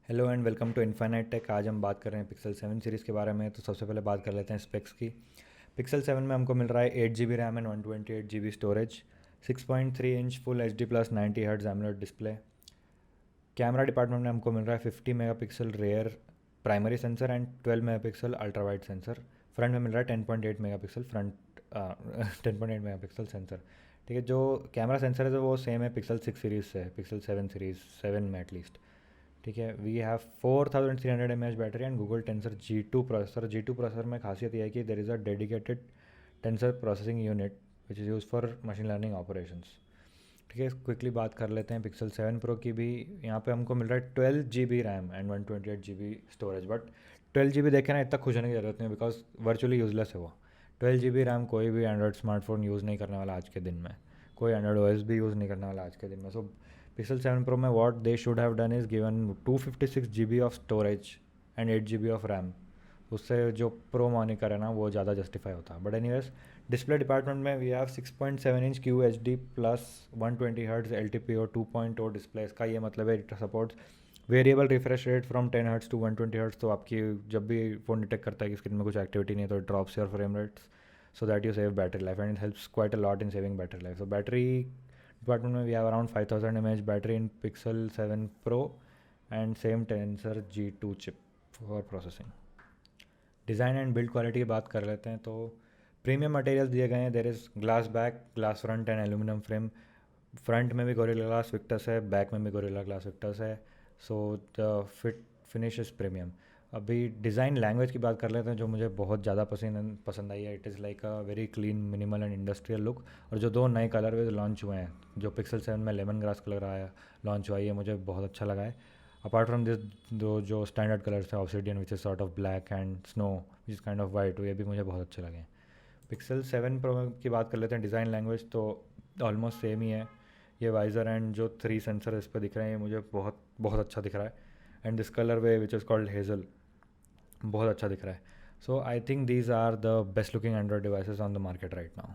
Hello and welcome to Infinite Tech. आज हम बात कर रहे हैं पिक्सल 7 सीरीज़ के बारे में। तो सबसे पहले बात कर लेते हैं स्पेक्स की। पिक्सल 7 में हमको मिल रहा है 8 GB RAM and 128 GB storage, 6.3 inch full HD plus 90 hertz AMOLED display. Camera department में हमको मिल रहा है 50 megapixel rare primary sensor and 12 megapixel ultra wide sensor. Front में मिल रहा है 10.8 मेगापिक्सल फ्रंट 10.8 मेगापिक्सल सेंसर। ठीक है, जो कैमरा सेंसर है तो वो सेम है पिक्सल 6 सीरीज़ से, पिक्सल 7 सीरीज़ 7 में एटलीस्ट। ठीक है, we have 4300 mAh battery and Google tensor G2 processor. G2 processor में खासियत यह है कि there is a dedicated tensor processing unit which is use for machine learning operations. ठीक है, क्विकली बात कर लेते हैं पिक्सल 7 प्रो की भी। यहाँ पे हमको मिल रहा है 12 GB RAM and 128 GB storage. But 12 GB देखे ना, इतना खुश होने की ज़रूरत नहीं, बिकॉज वर्चुअली यूजलेस है वो। 12 GB रैम कोई भी एंड्रॉयड स्मार्टफोन यूज़ नहीं करने वाला आज के दिन में, कोई एंड्रॉयड ओएस भी यूज़ नहीं करने वाला आज के दिन में। सो पिक्सल 7 प्रो में what they should have done is given 256 GB of storage and 8 GB of RAM. उससे जो प्रो मॉनिटर है ना वो ज़्यादा जस्टिफाई होता है। बट एनीवेज, डिस्प्ले डिपार्टमेंट में we have 6.7 inch QHD plus 120 hertz LTPO 2.0 display. इसका ये मतलब है it supports variable refresh rate from 10 hertz to 120 hertz. तो आपकी जब भी फ़ोन डिटेक्ट करता है कि स्क्रीन में कुछ एक्टिविटी नहीं है तो drops your frame rates, so that you save battery life, and it helps quite a lot in saving battery life. So battery department में we have around 5000 mAh battery in Pixel 7 Pro and same Tensor G2 chip for processing. Design and build quality की बात कर लेते हैं तो premium material दिए गए हैं। There is glass back, glass front end aluminium frame. Front में भी गोरिल्ला ग्लास विक्टस है, बैक में भी गोरिल्ला ग्लास विक्टस है। So the fit finish is premium. अभी डिज़ाइन लैंग्वेज की बात कर लेते हैं जो मुझे बहुत ज़्यादा पसंद आई है। It is like a very clean minimal and industrial look. और जो दो नए कलरवेज लॉन्च हुए हैं, जो पिक्सल 7 में लेमन ग्रास कलर आया लॉन्च हुआ है, ये मुझे बहुत अच्छा लगा है। अपार्ट फ्रॉम दिस, दो जो स्टैंडर्ड कलर्स है obsidian which is sort of black and snow which is kind of white, ये भी मुझे बहुत अच्छे लगे। पिक्सल 7 प्रो की बात कर लेते हैं डिज़ाइन लैंग्वेज तो ऑलमोस्ट सेम ही है। ये वाइज़र एंड जो 3 सेंसर इस पर दिख रहे हैं ये मुझे बहुत बहुत अच्छा दिख रहा है। And this colour way which is called hazel बहुत अच्छा दिख रहा है। So I think these are the best looking Android devices on the market right now.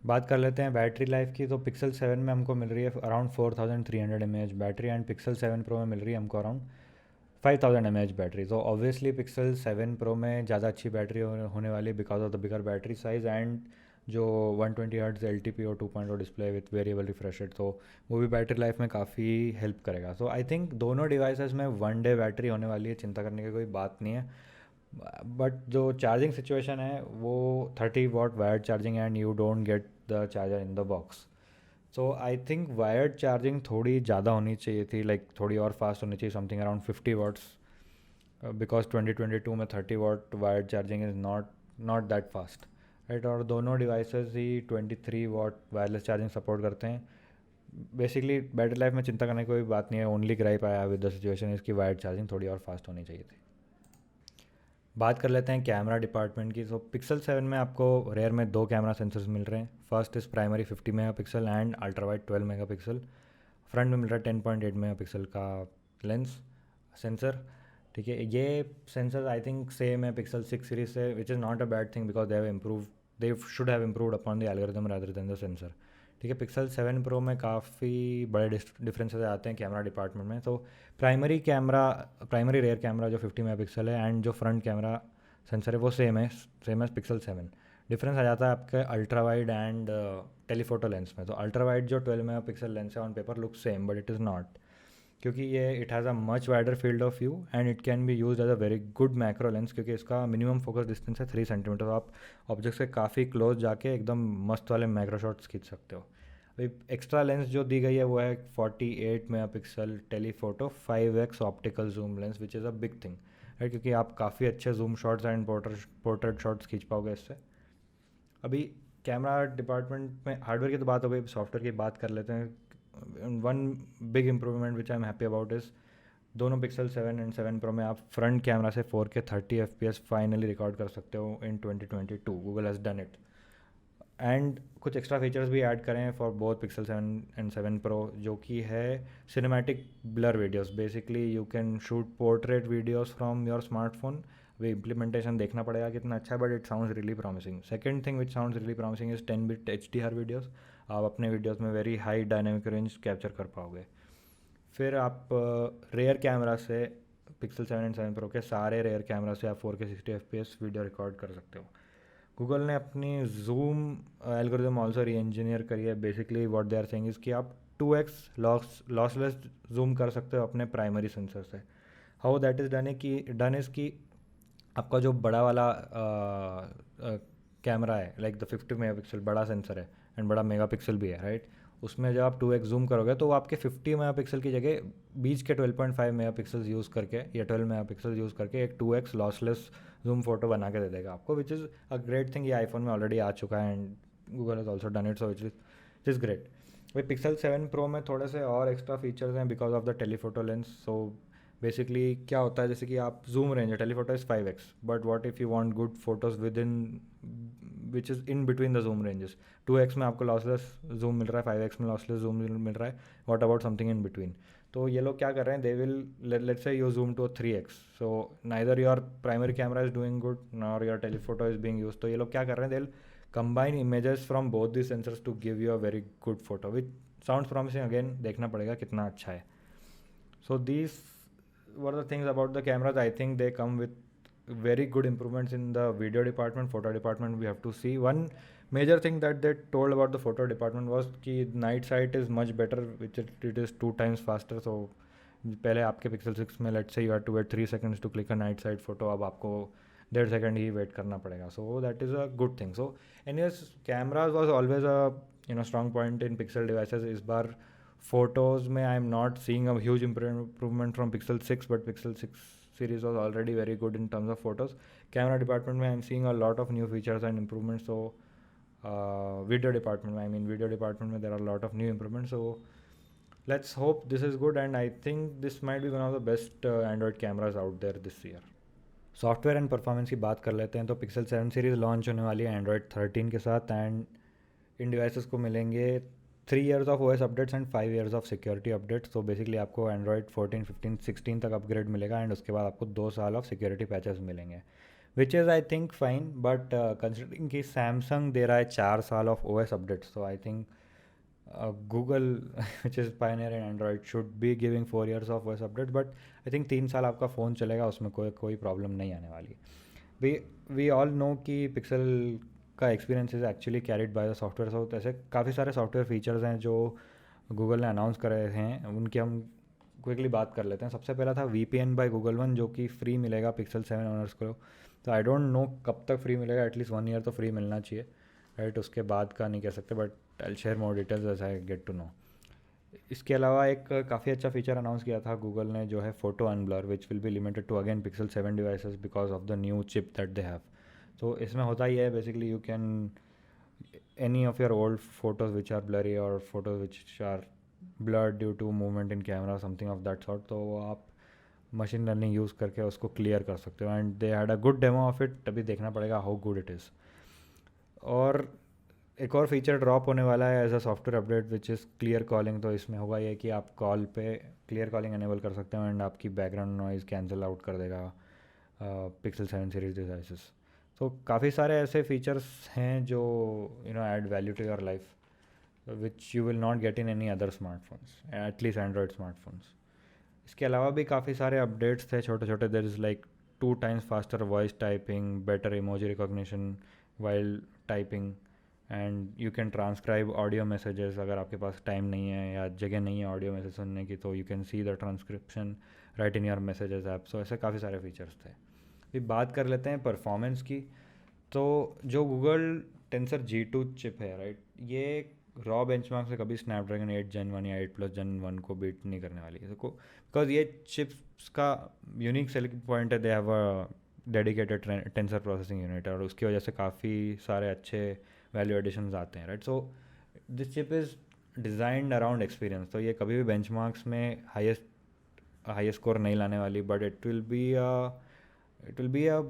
बात कर लेते हैं बैटरी लाइफ की। तो पिक्सल 7 में हमको मिल रही है around 4300 mAh battery and pixel 7 pro में मिल रही है हमको अराउंड 5000 mAh बैटरी। तो ऑब्वियसली पिक्सल 7 प्रो में ज़्यादा अच्छी बैटरी होने वाली because of the bigger battery size and जो 120 hertz LTPO 2.0 display with variable refresh rate, तो वो भी बैटरी लाइफ में काफ़ी हेल्प करेगा। सो आई थिंक दोनों डिवाइसेस में 1 डे बैटरी होने वाली है, चिंता करने की कोई बात नहीं है। बट जो चार्जिंग सिचुएशन है वो 30 watt wired charging and you don't get the charger in the box. So I think wired charging थोड़ी ज़्यादा होनी चाहिए थी, लाइक थोड़ी और फास्ट होनी चाहिए, समथिंग अराउंड 50 वाट्स, बिकॉज 2022 में 30 watt wired charging is not that fast right. और दोनों डिवाइसेस ही 23 वाट वायरलेस चार्जिंग सपोर्ट करते हैं। बेसिकली बैटरी लाइफ में चिंता करने की कोई बात नहीं है। ओनली ग्राइप आया विद द सिचुएशन इसकी वायर्ड चार्जिंग थोड़ी और फास्ट होनी चाहिए थी। बात कर लेते हैं कैमरा डिपार्टमेंट की। तो पिक्सल 7 में आपको रेयर में दो कैमरा सेंसर्स मिल रहे हैं। First is primary 50 megapixel and ultra wide 12 megapixel. Front में मिल रहा है 10.8 मेगापिक्सल का लेंस सेंसर। ठीक है, ये सेंसर आई थिंक सेम है पिक्सल 6 सीरीज से, which is not a bad thing because they should have improved upon the algorithm rather than the sensor. ठीक है, पिक्सल 7 प्रो में काफ़ी बड़े डिफरेंसेस आते हैं कैमरा डिपार्टमेंट में। तो प्राइमरी रेयर कैमरा जो 50 मेगापिक्सल है एंड जो फ्रंट कैमरा सेंसर है वो सेम है पिक्सल 7। डिफरेंस आ जाता है आपके ultra wide and telephoto lens में। तो अल्ट्रा वाइड जो 12 मेगापिक्सल लेंस है on paper look same but it is not, क्योंकि ये it has a much wider field of view and it can be use as a very good macro lens, क्योंकि इसका minimum focus distance है 3 centimetre. तो आप object से काफ़ी close जाके एकदम मस्त वाले मैक्रो शॉट्स खींच सकते हो। अभी एक्स्ट्रा लेंस जो दी गई है वो है 48 megapixel telephoto 5x optical zoom lens which is a big thing right, क्योंकि आप काफ़ी अच्छे zoom shots and portrait shots खींच पाओगे इससे। अभी कैमरा डिपार्टमेंट में हार्डवेयर की तो बात हो गई, सॉफ्टवेयर की बात कर लेते हैं। One big improvement which I am happy about is दोनों पिक्सल 7 एंड 7 प्रो में आप फ्रंट कैमरा से 4K 30 FPS फाइनली रिकॉर्ड कर सकते हो इन 2022। Google has done it. And कुछ एक्स्ट्रा फीचर्स भी ऐड करें for both pixel 7 and 7 pro, जो कि है cinematic blur videos. Basically you can shoot portrait videos from your smartphone. Way implementation देखना पड़ेगा कितना अच्छा है, but it sounds really promising. Second thing which sounds really promising is 10 bit HDR videos. आप अपने वीडियोस में very high dynamic range capture कर पाओगे। फिर आप रेयर कैमरा से पिक्सल 7 एंड 7 प्रो के सारे रेयर कैमरा से आप 4K 60 FPS वीडियो रिकॉर्ड कर सकते हो। गूगल ने अपनी zoom algorithm also re engineer करी है। Basically what they are saying is कि आप 2x लॉसलेस जूम कर सकते हो अपने प्राइमरी सेंसर से। How that is done is कि आपका जो बड़ा वाला कैमरा है, लाइक द 50 मेगापिक्सल बड़ा सेंसर है एंड बड़ा मेगापिक्सल भी है, राइट। उसमें जब आप 2x जूम करोगे तो वो आपके 50 मेगापिक्सल की जगह बीच के 12.5 मेगापिक्सल यूज़ करके या 12 मेगापिक्सल यूज़ करके एक 2x लॉसलेस जूम फोटो बना के दे देगा आपको, which is a great thing. ये आईफोन में ऑलरेडी आ चुका है and Google has also done it, so it is great. वही पिक्सल 7 प्रो में थोड़े से और एक्स्ट्रा फीचर्स हैं because of the telephoto lens. So basically क्या होता है, जैसे कि आप जूम रेंज है, telephoto is 5x, but what if you want good photos with in which is in between the zoom ranges. 2x में आपको लॉसलेस जूम मिल रहा है, 5x में लॉसलेस जूम मिल रहा है, what about something in between. तो ये लोग क्या कर रहे हैं, they will let's say you zoom to 3x, so neither your primary camera is doing good nor your telephoto is being use. तो ये लोग क्या कर रहे हैं, they will combine images from both the sensors to give you a very good photo, which sounds promising. Again देखना पड़ेगा कितना अच्छा है। So these were the things about the cameras. I think they come with very good improvements in the video department. Photo department, we have to see. One major thing that they told about the photo department was कि night sight is much better, which it is 2 times faster. So पहले आपके Pixel 6 में let's say you had to wait 3 seconds to click a night sight photo, अब आपको 1.5 second ही wait करना पड़ेगा. So that is a good thing. So anyways, cameras was always a strong point in Pixel devices. इस बार photos में I am not seeing a huge improvement from Pixel 6, but Pixel 6 series was already very good in terms of photos. Camera department में I am seeing a lot of new features and improvements. So video department में there are a lot of new improvements. So let's hope this is good, and I think this might be one of the best Android cameras out there this year. Software and performance की बात कर लेते हैं तो pixel 7 series launch होने वाली है Android 13 के साथ, एंड इन डिवाइसेस को मिलेंगे 3 years of OS updates and 5 years of security updates. तो बेसिकली आपको एंड्रॉयड 14, 15, 16 तक अपग्रेड मिलेगा एंड उसके बाद आपको 2 साल ऑफ सिक्योरिटी पैचेस मिलेंगे, which is I think fine. But considering कि सैमसंग दे रहा है 4 साल ऑफ OS अपडेट्स, तो I think Google which is Pioneer in Android should be giving 4 years of OS update. But I think 3 साल आपका phone चलेगा, उसमें कोई प्रॉब्लम नहीं आने वाली। वी ऑल नो कि पिक्सल का experience is actually carried by the software. So ऐसे काफ़ी सारे सॉफ्टवेयर फीचर्स हैं जो गूगल ने अनाउंस करे हैं, उनकी हम क्विकली बात कर लेते हैं। सबसे पहला था VPN बाय गूगल वन, जो कि फ्री मिलेगा पिक्सल 7 ओनर्स को। तो आई डोंट नो कब तक फ्री मिलेगा, एटलीस्ट 1 year तो फ्री मिलना चाहिए, राइट। उसके बाद का नहीं कह सकते, but I share more details as I get to know. इसके अलावा एक काफ़ी अच्छा फीचर अनाउंस किया था गूगल ने, जो है photo unblur, which will be limited to again Pixel 7 devices because of the new chip that they have. तो इसमें होता ही है basically, you can any of your old photos which are blurry or photos which are blurred due to movement in camera, something of that sort, तो आप machine learning use करके उसको clear कर सकते हो। And they had a good demo of it, अभी देखना पड़ेगा हाउ गुड इट इज़। और एक और फीचर ड्रॉप होने वाला है as a software update, which is clear calling. तो इसमें होगा ये कि आप कॉल पे क्लियर कॉलिंग एनेबल कर सकते हो एंड आपकी बैकग्राउंड नॉइज़ कैंसिल आउट कर देगा पिक्सल 7 सीरीज डिवाइसेस। तो काफ़ी सारे ऐसे फीचर्स हैं जो add value to your life, which you will not get in any other smartphones, at least Android smartphones. इसके अलावा भी काफ़ी सारे अपडेट्स थे छोटे छोटे। There is like 2 times faster voice typing, better emoji recognition while typing, and you can transcribe audio messages. अगर आपके पास टाइम नहीं है या जगह नहीं है ऑडियो मैसेज सुनने की, तो you can see the transcription right in your messages app. So ऐसे काफ़ी सारे फीचर्स थे। अभी बात कर लेते हैं परफॉर्मेंस की। तो जो गूगल टेंसर G2 चिप है, राइट, ये रॉ बेंचमार्क से कभी स्नैपड्रैगन 8 Gen 1 या 8+ Gen 1 को बीट नहीं करने वाली है, बिकॉज ये चिप्स का यूनिक सेलिंग पॉइंट है। They have a dedicated tensor processing unit, और उसकी वजह से काफ़ी सारे अच्छे वैल्यू एडिशंस आते हैं, right. So this chip is designed around experience. तो ये कभी भी बेंचमार्क्स में हाईएस्ट स्कोर नहीं लाने वाली, but it will be a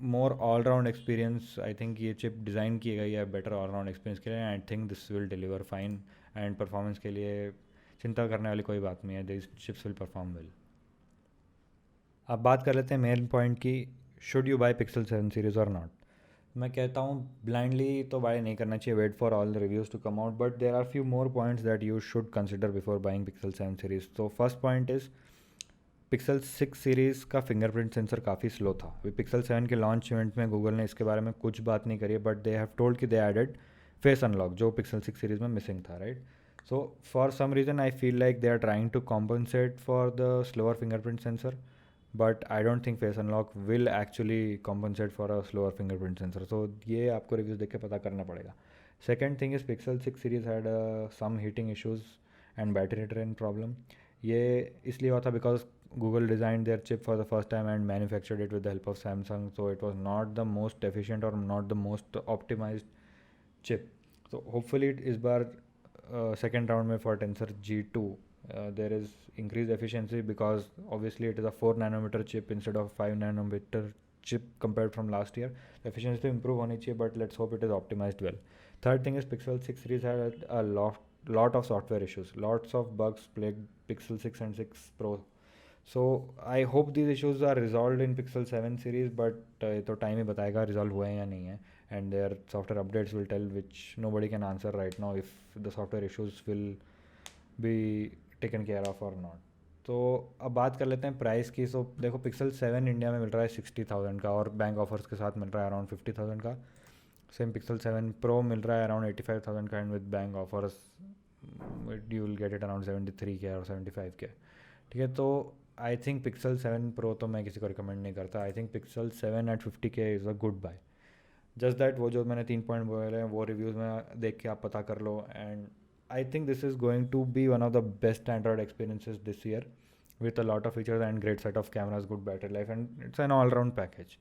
more all round experience. I think ये चिप डिज़ाइन की गई है बेटर ऑलराउंड एक्सपीरियंस के लिए। I think this will deliver fine, and performance के लिए चिंता करने वाली कोई बात नहीं है। This chips will perform well. अब बात कर लेते हैं मेन पॉइंट की, should you buy Pixel 7 series और नॉट। मैं कहता हूँ ब्लाइंडली तो बाय नहीं करना चाहिए, wait for all the reviews to come out, but there are few more points that you should consider before buying Pixel 7 series. तो first point is Pixel 6 series का फिंगरप्रिंट सेंसर काफ़ी slow था। अभी pixel 7 के launch event में Google ने इसके बारे में कुछ बात नहीं करी है, बट दे हैव टोल्ड कि दे एडेड फेस अनलॉक, जो पिक्सल 6 सीरीज़ में मिसिंग था, right. So for some reason I feel like they are trying to compensate for the slower fingerprint sensor, but I don't think face unlock will actually compensate for a slower fingerprint sensor. So ये आपको reviews देख के पता करना पड़ेगा। Second thing is Pixel 6 series had some heating issues and battery drain problem. ये इसलिए हुआ था because Google designed their chip for the first time and manufactured it with the help of Samsung, so it was not the most efficient or not the most optimized chip. So hopefully इस बार second round में for Tensor G2 there is increased efficiency because obviously it is a 4 nanometer chip instead of 5 nanometer chip compared from last year. Efficiency तो improve होनी चाहिए, but let's hope it is optimized well. Third thing is Pixel 6 series had a lot of software issues, lots of bugs plagued Pixel 6 and 6 Pro. So I hope these issues are resolve in Pixel 7 series, but ये तो time ही बताएगा resolve हुए हैं या नहीं है, and their software updates will tell, which nobody can answer right now if the software issues will be taken care of और not. तो अब बात कर लेते हैं प्राइस की। सो देखो पिक्सल 7 इंडिया में मिल रहा है 60,000 का और बैंक ऑफर्स के साथ मिल रहा है अराउंड 50,000 का। सेम पिक्सल 7 प्रो मिल रहा है अराउंड 85,000 का, and with bank offers you will get it around 73 के और 75 के। ठीक है, तो आई थिंक पिक्सल 7 प्रो तो मैं किसी को रिकमेंड नहीं करता। I think Pixel 7 at 50K is a good buy. Just that वो जो मैंने 3 पॉइंट बोले हैं वो रिव्यूज़ में देख के आप पता कर लो, and I think this is going to be one of the best Android experiences this year with a lot of features and great set of cameras, good battery life, and it's an all round package.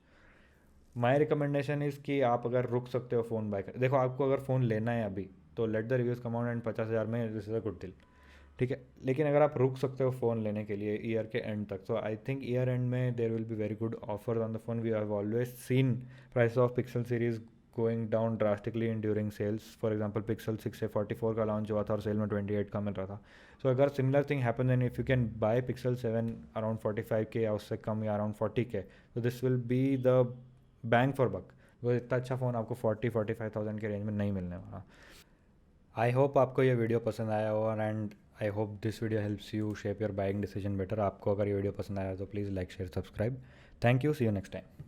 My recommendation is कि आप अगर रुक सकते हो phone bye कर, देखो आपको अगर फ़ोन लेना है अभी तो let the reviews come out, and 50,000 में this is a good deal. ठीक है, लेकिन अगर आप रुक सकते हो फ़ोन लेने के लिए ईयर के एंड तक, तो आई थिंक ईयर एंड में there will be very good offer on the phone. We have always seen price of Pixel series going down drastically in during sales. For example Pixel 6 से 44 का launch हुआ था और cell में 28 का मिल रहा था। सो अगर similar thing happen then if you can buy Pixel 7 around 45K या उससे कम या अराउंड 40K, तो this will be the bang for buck. वो इतना अच्छा फ़ोन आपको 40-45,000 के रेंज में नहीं मिलने वाला। आई होप आपको ये वीडियो पसंद आया हो, and I hope this video helps you shape your buying decision better. आपको अगर ये वीडियो पसंद आया तो please like share subscribe. Thank you, see you next time.